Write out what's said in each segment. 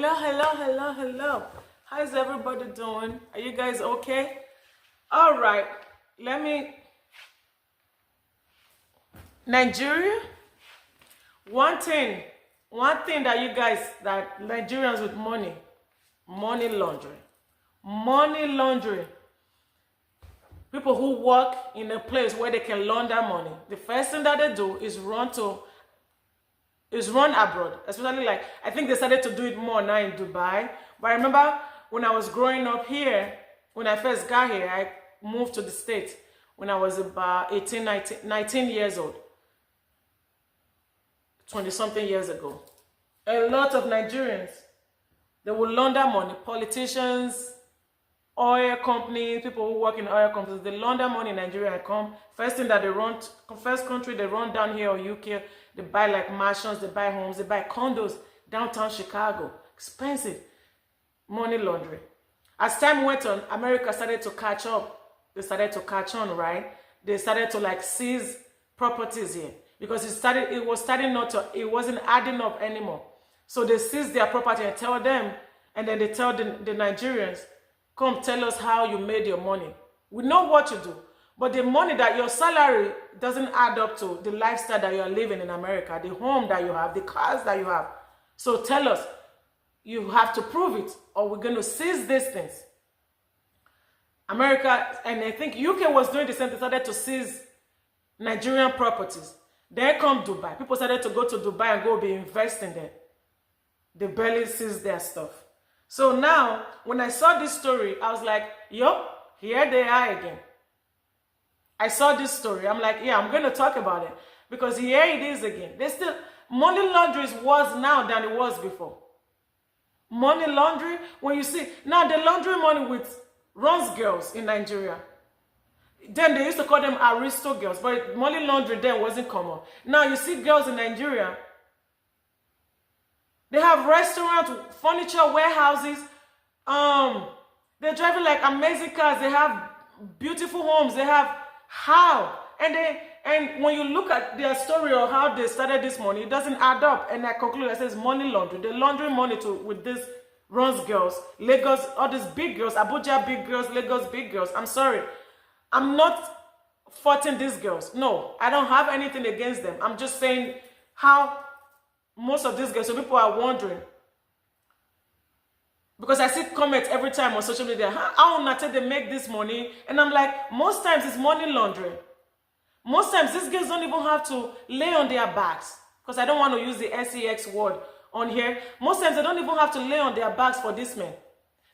Hello. How's everybody doing? Are you guys okay? All right. Nigeria. One thing that you guys, that Nigerians with money laundering. People who work in a place where they can launder money. The first thing that they do is run abroad, especially like I think they started to do it more now in Dubai. But I remember when I was growing up here, when I first got here, I moved to the States when I was about 19 years old, 20 something years ago. A lot of Nigerians, they will launder money, politicians, oil companies, people who work in oil companies, they launder money in Nigeria and come. First thing that they run, first country they run down here or UK, they buy like mansions, they buy homes, they buy condos downtown Chicago. Expensive. Money laundering. As time went on, America started to catch up. They started to catch on, right? They started to like seize properties here because it wasn't adding up anymore. So they seized their property and tell them, and then they tell the Nigerians, come tell us how you made your money. We know what you do. But the money that your salary doesn't add up to the lifestyle that you are living in America, the home that you have, the cars that you have. So tell us, you have to prove it or we're going to seize these things. America, and I think UK was doing the same thing, started to seize Nigerian properties. Then come Dubai. People started to go to Dubai and go be investing there. They barely seized their stuff. So now, when I saw this story, I was like, yo, here they are again. I saw this story. I'm like, yeah, I'm going to talk about it. Because here it is again. Money laundering is worse now than it was before. Money laundering, when you see, now they're laundering money with runs girls in Nigeria. Then they used to call them aristo girls, but money laundering then wasn't common. Now you see girls in Nigeria, they have restaurants, furniture, warehouses. They're driving like amazing cars. They have beautiful homes. They have how? And when you look at their story or how they started this money, it doesn't add up. And I conclude, I says money laundering. They're laundering money with these runs girls, Lagos, all these big girls, Abuja big girls, Lagos big girls. I'm sorry. I'm not faulting these girls. No, I don't have anything against them. I'm just saying how most of these girls, so people are wondering. Because I see comments every time on social media, how not they make this money? And I'm like, most times it's money laundering. Most times these girls don't even have to lay on their backs. Because I don't want to use the sex word on here. Most times they don't even have to lay on their backs for these men.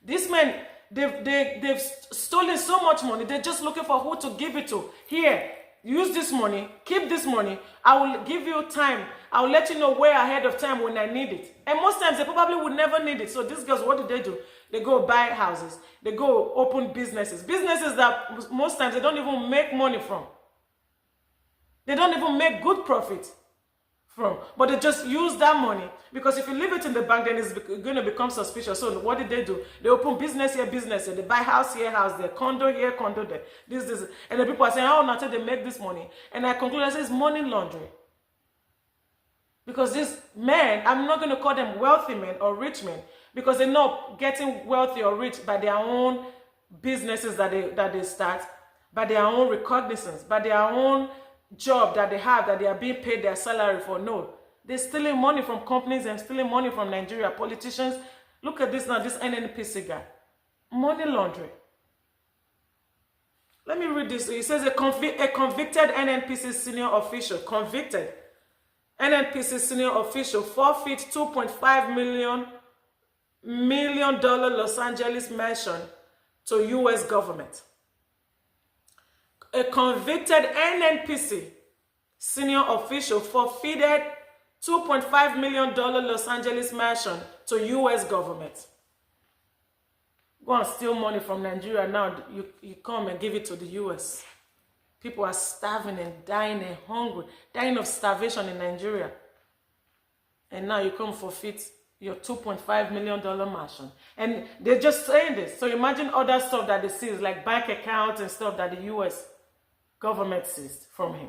These men, they've stolen so much money. They're just looking for who to give it to. Here, use this money, keep this money. I will give you time. I will let you know way ahead of time when I need it. And most times they probably would never need it. So these girls, what do? They go buy houses. They go open businesses. Businesses that most times they don't even make money from. They don't even make good profit from. But they just use that money. Because if you leave it in the bank, then it's going to become suspicious. So what do? They open business here, business here. They buy house here, house there. Condo here, condo there. This. And the people are saying, how not they make this money? And I conclude, I say, it's money laundering. Because these men, I'm not going to call them wealthy men or rich men. Because they're not getting wealthy or rich by their own businesses that they start. By their own recognizance. By their own job that they have, that they are being paid their salary for. No. They're stealing money from companies and stealing money from Nigeria. Politicians, look at this now, this NNPC guy. Money laundering. Let me read this. It says a convicted NNPC senior official, convicted NNPC senior official, forfeit $2.5 million Los Angeles mansion to U.S. government. A convicted NNPC senior official forfeited $2.5 million Los Angeles mansion to U.S. government. Go and steal money from Nigeria now. You come and give it to the U.S. People are starving and dying and hungry, dying of starvation in Nigeria. And now you come forfeit your $2.5 million mansion. And they're just saying this. So imagine other stuff that they seize, like bank accounts and stuff that the U.S. government seized from him.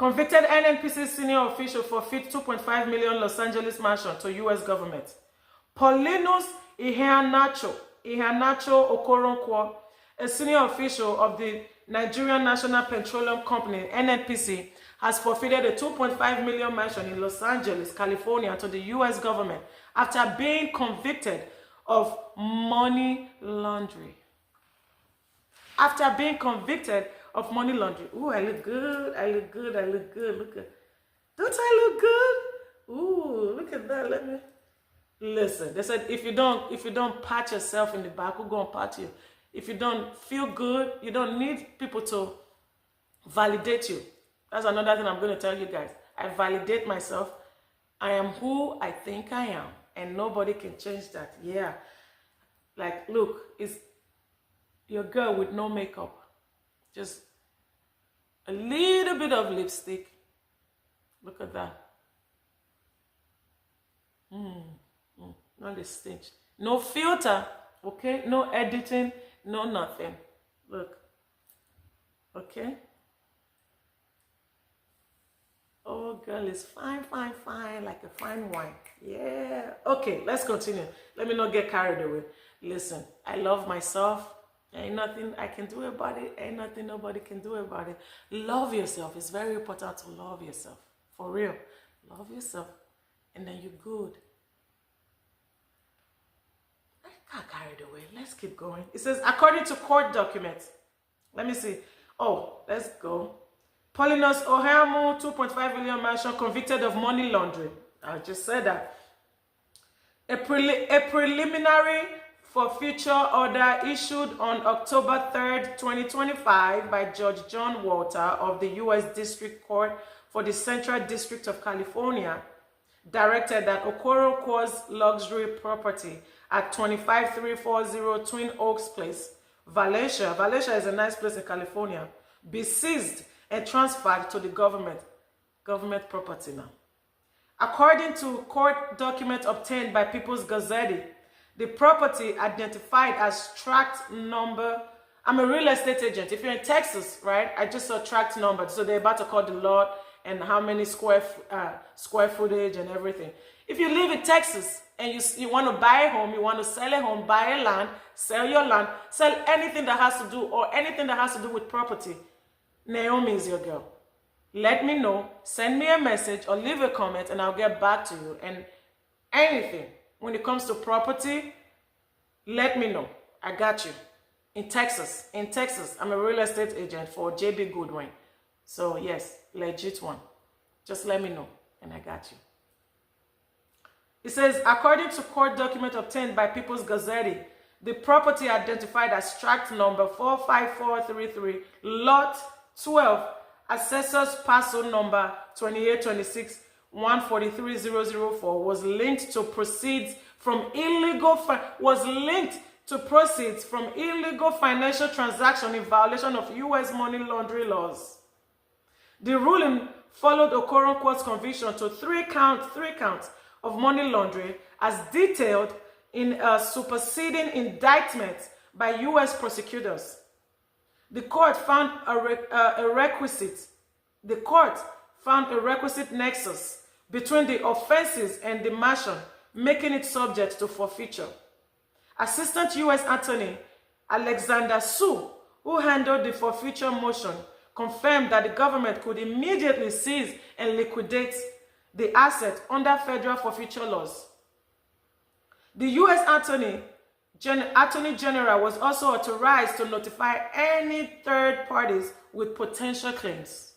Convicted NNPC senior official forfeit $2.5 million Los Angeles mansion to U.S. government. Paulinus Iheanacho Okoronkwo, a senior official of the Nigerian National Petroleum Company, NNPC, has forfeited a $2.5 million mansion in Los Angeles, California to the U.S. government after being convicted of money laundering. After being convicted of money laundering. Ooh, I look good. I look good. I look good. Look at, don't I look good? Ooh, look at that. Let me listen. They said if you don't pat yourself in the back, who gonna pat you? If you don't feel good, you don't need people to validate you. That's another thing I'm going to tell you guys. I validate myself. I am who I think I am, and nobody can change that. Yeah. Like, look, it's your girl with no makeup. Just a little bit of lipstick. Look at that. Not a stitch. No filter, okay? No editing, no nothing. Look. Okay? Oh, girl is fine, fine, fine, like a fine wine. Yeah. Okay, let's continue. Let me not get carried away. Listen, I love myself. Ain't nothing I can do about it. Ain't nothing nobody can do about it. Love yourself. It's very important to love yourself. For real. Love yourself. And then you're good. I got carried away. Let's keep going. It says, according to court documents. Let me see. Oh, let's go. Paulinus Oheamu, 2.5 million mansion, convicted of money laundering. I just said that. A preliminary forfeiture order issued on October 3rd, 2025 by Judge John Walter of the U.S. District Court for the Central District of California directed that Okoronkwo's luxury property at 25340 Twin Oaks Place, Valencia is a nice place in California, be seized and transferred to the government property now. According to court documents obtained by People's Gazette, the property identified as tract number. I'm a real estate agent. If you're in Texas, right? I just saw tract number. So they're about to call the lot and how many square footage and everything. If you live in Texas and you want to buy a home, you want to sell a home, buy a land, sell your land, sell anything that has to do or anything that has to do with property, Naomi is your girl. Let me know, send me a message or leave a comment and I'll get back to you. And anything when it comes to property, let me know. I got you. In Texas, I'm a real estate agent for JB Goodwin. So yes, legit one. Just let me know and I got you. It says, according to court document obtained by People's Gazette, the property identified as tract number 45433, lot 12, assessor's parcel number 2826 143004 was linked to proceeds from illegal financial transaction in violation of U.S. money laundering laws. The ruling followed Okoronkwo's conviction to three counts of money laundering as detailed in a superseding indictment by U.S. prosecutors. The court found a requisite nexus between the offenses and the mansion, making it subject to forfeiture. Assistant U.S. Attorney Alexander Su, who handled the forfeiture motion, confirmed that the government could immediately seize and liquidate the asset under federal forfeiture laws. The U.S. Attorney General was also authorized to notify any third parties with potential claims.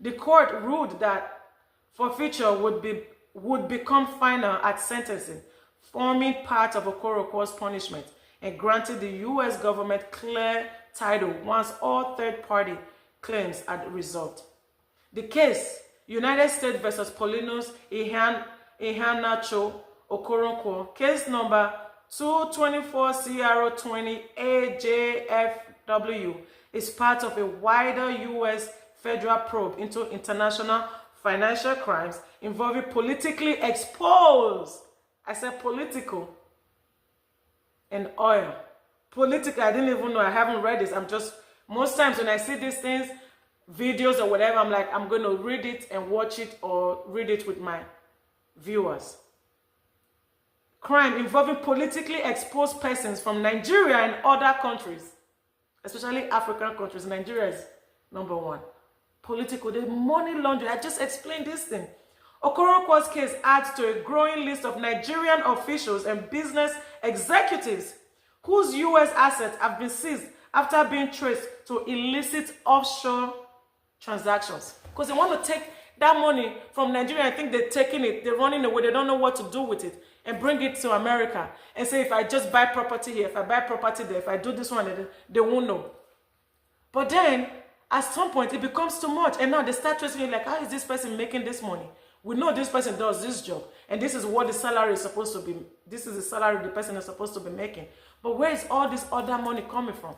The court ruled that forfeiture would become final at sentencing, forming part of Okoronkwo's punishment, and granted the U.S. government clear title once all third-party claims had resolved. The case, United States versus Paulinus Iheanacho Okoronkwo, case number 224CR20 AJFW, is part of a wider U.S. federal probe into international financial crimes involving politically exposed, I said political, and oil. Political, I didn't even know, I haven't read this. Most times when I see these things, videos or whatever, I'm like, I'm going to read it and watch it or read it with my viewers. crime involving politically exposed persons from Nigeria and other countries, especially African countries. Nigeria is number one. Political, the money laundering. I just explained this thing. Okoronkwo's case adds to a growing list of Nigerian officials and business executives whose U.S. assets have been seized after being traced to illicit offshore transactions. Because they want to take that money from Nigeria and think they're taking it, they're running away, they don't know what to do with it, and bring it to America and say, if I just buy property here, if I buy property there, if I do this one, they won't know. But then, at some point, it becomes too much. And now they start tracing you like, how is this person making this money? We know this person does this job, and this is what the salary is supposed to be. This is the salary the person is supposed to be making. But where is all this other money coming from?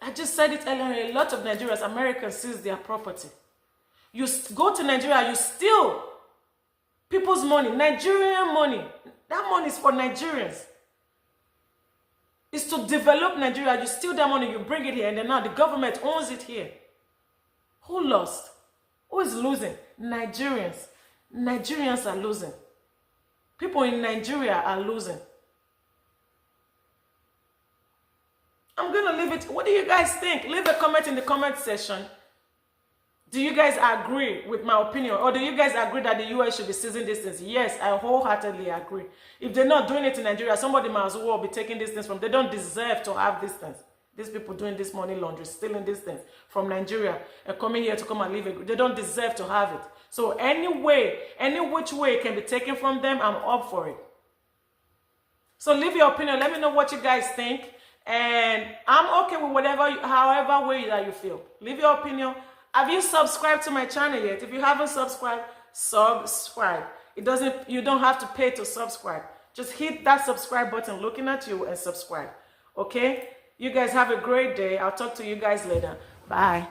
I just said it earlier, a lot of Nigerians, Americans, seize their property. You go to Nigeria, you steal people's money, Nigerian money. That money is for Nigerians. It's to develop Nigeria. You steal that money, you bring it here, and then now the government owns it here. Who lost? Who is losing? Nigerians. Nigerians are losing. People in Nigeria are losing. I'm going to leave it. What do you guys think? Leave a comment in the comment section. Do you guys agree with my opinion? Or do you guys agree that the US should be seizing these things? Yes, I wholeheartedly agree. If they're not doing it in Nigeria, somebody might as well be taking these things from. They don't deserve to have these things. These people doing this money laundry, stealing these things from Nigeria and coming here to come and live it. They don't deserve to have it. So any way, any which way it can be taken from them, I'm up for it. So leave your opinion. Let me know what you guys think. And I'm okay with whatever, however way that you feel. Leave your opinion. Have you subscribed to my channel yet? If you haven't subscribed, subscribe. You don't have to pay to subscribe. Just hit that subscribe button looking at you and subscribe. Okay? You guys have a great day. I'll talk to you guys later. Bye.